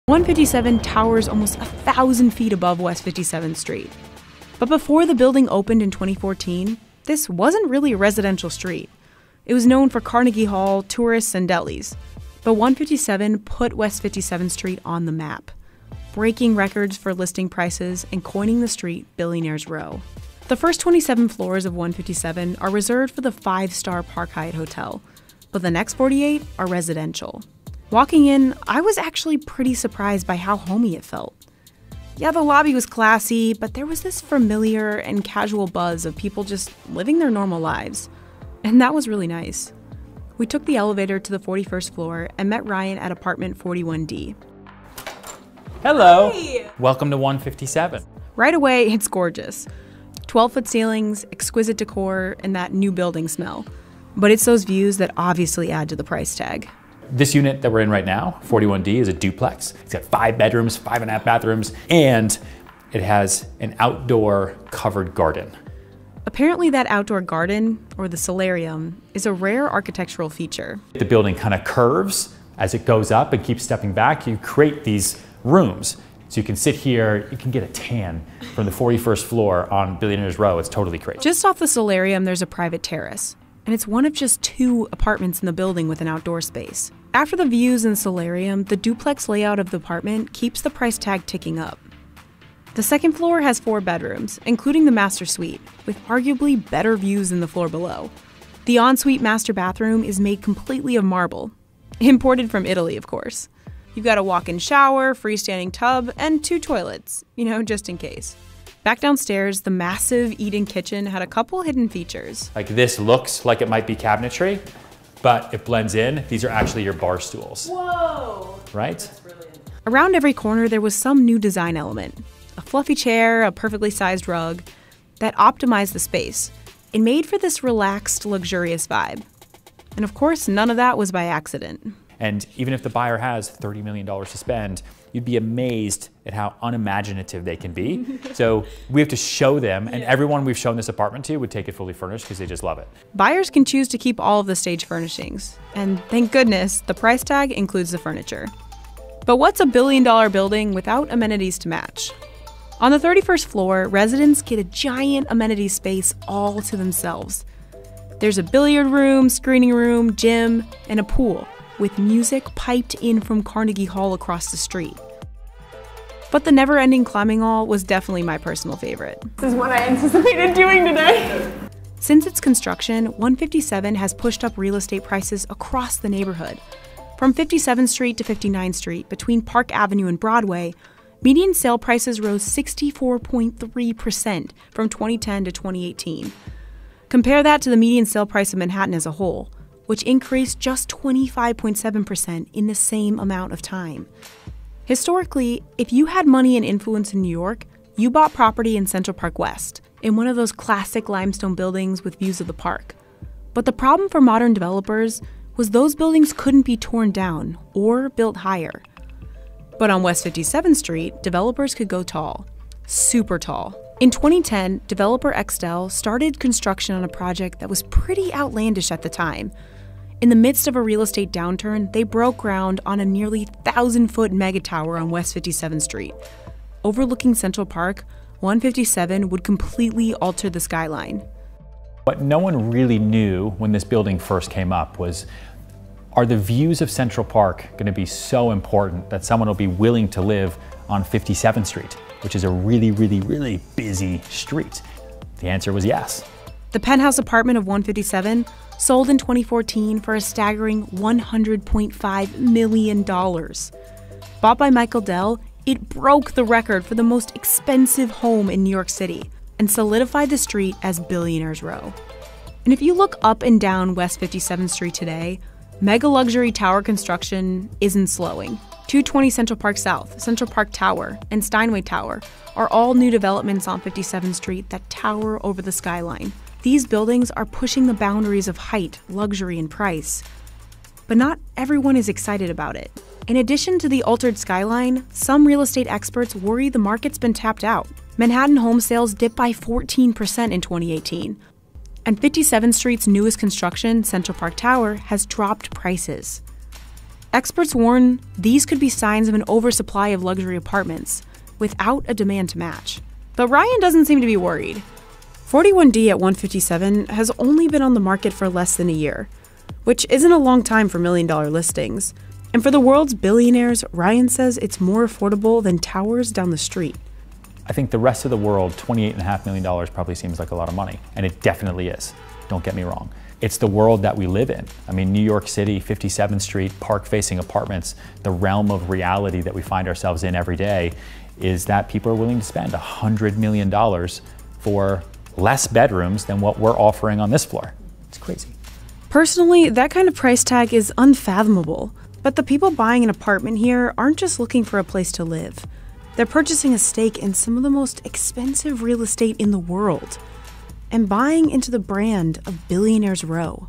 157 towers almost 1,000 feet above West 57th Street. But before the building opened in 2014, this wasn't really a residential street. It was known for Carnegie Hall, tourists, and delis. But 157 put West 57th Street on the map, breaking records for listing prices and coining the street Billionaire's Row. The first 27 floors of 157 are reserved for the 5-star Park Hyatt Hotel, but the next 48 are residential. Walking in, I was actually pretty surprised by how homey it felt. Yeah, the lobby was classy, but there was this familiar and casual buzz of people just living their normal lives. And that was really nice. We took the elevator to the 41st floor and met Ryan at apartment 41D. Hello! Hey. Welcome to 157. Right away, it's gorgeous. 12-foot ceilings, exquisite decor, and that new building smell. But it's those views that obviously add to the price tag. This unit that we're in right now, 41D, is a duplex. It's got 5 bedrooms, 5.5 bathrooms, and it has an outdoor covered garden. Apparently that outdoor garden, or the solarium, is a rare architectural feature. The building kind of curves as it goes up and keeps stepping back. You create these rooms. So you can sit here, you can get a tan from the 41st floor on Billionaire's Row. It's totally crazy. Just off the solarium, there's a private terrace. And it's one of just 2 apartments in the building with an outdoor space. After the views in the solarium, the duplex layout of the apartment keeps the price tag ticking up. The second floor has 4 bedrooms, including the master suite, with arguably better views than the floor below. The ensuite master bathroom is made completely of marble, imported from Italy, of course. You've got a walk-in shower, freestanding tub, and 2 toilets, just in case. Back downstairs, the massive eat-in kitchen had a couple hidden features. Like this looks like it might be cabinetry, but it blends in. These are actually your bar stools. Whoa! Right? That's brilliant. Around every corner, there was some new design element. A fluffy chair, a perfectly sized rug that optimized the space and made for this relaxed, luxurious vibe. And of course, none of that was by accident. And even if the buyer has $30 million to spend, you'd be amazed at how unimaginative they can be. So we have to show them, and everyone we've shown this apartment to would take it fully furnished because they just love it. Buyers can choose to keep all of the stage furnishings. And thank goodness, the price tag includes the furniture. But what's a $1 billion building without amenities to match? On the 31st floor, residents get a giant amenity space all to themselves. There's a billiard room, screening room, gym, and a pool, with music piped in from Carnegie Hall across the street. But the never-ending climbing wall was definitely my personal favorite. This is what I anticipated doing today. Since its construction, 157 has pushed up real estate prices across the neighborhood. From 57th Street to 59th Street, between Park Avenue and Broadway, median sale prices rose 64.3% from 2010 to 2018. Compare that to the median sale price of Manhattan as a whole, which increased just 25.7% in the same amount of time. Historically, if you had money and influence in New York, you bought property in Central Park West, in one of those classic limestone buildings with views of the park. But the problem for modern developers was those buildings couldn't be torn down or built higher. But on West 57th Street, developers could go tall, super tall. In 2010, developer Extel started construction on a project that was pretty outlandish at the time. In the midst of a real estate downturn, they broke ground on a nearly 1,000-foot mega tower on West 57th Street. Overlooking Central Park, 157 would completely alter the skyline. What no one really knew when this building first came up was, are the views of Central Park going to be so important that someone will be willing to live on 57th Street, which is a really, really, really busy street? The answer was yes. The penthouse apartment of 157 sold in 2014 for a staggering $100.5 million. Bought by Michael Dell, it broke the record for the most expensive home in New York City and solidified the street as Billionaire's Row. And if you look up and down West 57th Street today, mega luxury tower construction isn't slowing. 220 Central Park South, Central Park Tower, and Steinway Tower are all new developments on 57th Street that tower over the skyline. These buildings are pushing the boundaries of height, luxury, and price. But not everyone is excited about it. In addition to the altered skyline, some real estate experts worry the market's been tapped out. Manhattan home sales dipped by 14% in 2018. And 57th Street's newest construction, Central Park Tower, has dropped prices. Experts warn these could be signs of an oversupply of luxury apartments without a demand to match. But Ryan doesn't seem to be worried. 41D at 157 has only been on the market for less than a year, which isn't a long time for million-dollar listings. And for the world's billionaires, Ryan says it's more affordable than towers down the street. I think the rest of the world, $28.5 million probably seems like a lot of money, and it definitely is. Don't get me wrong. It's the world that we live in. I mean, New York City, 57th Street, park-facing apartments, the realm of reality that we find ourselves in every day is that people are willing to spend $100 million for less bedrooms than what we're offering on this floor. It's crazy. Personally, that kind of price tag is unfathomable. But the people buying an apartment here aren't just looking for a place to live. They're purchasing a stake in some of the most expensive real estate in the world and buying into the brand of Billionaires Row.